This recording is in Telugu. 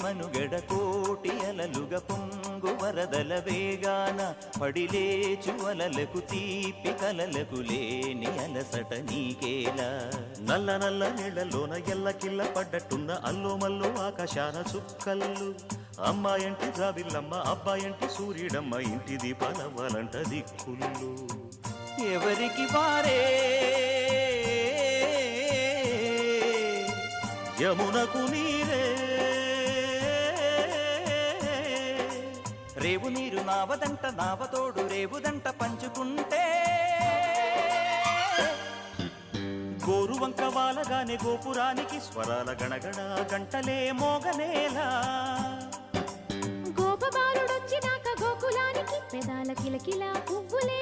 మనుగడ కోటి అలలుగ పొంగు వరదల వేగాన పడిలేచు అలలకు తీపి కలలకు లేని అలసట నీకేలా నల్ల నల్ల నీళ్లలోన ఎల్లకిల్ల పడ్డట్టున్న అల్లో మల్లో ఆకాశాన చుక్కల్లు అమ్మాయంటి జాబిల్లమ్మ అబ్బాయంటి సూర్యుడమ్మ ఇంటి దీపాలవ్వాలంట దిక్కుళ్ళు ఎవరికి వారే యమునకు నీరే రేవు నీరు నావదంట నావతోడు రేవుదంట పంచుకుంటే గోరువంక వాలగానే గోపురానికి స్వరాల గణగణ గంటలే మోగనేలా గోపబాలుడొచ్చినాక గోకులానికి పెదాల కిలకిల పువ్వులే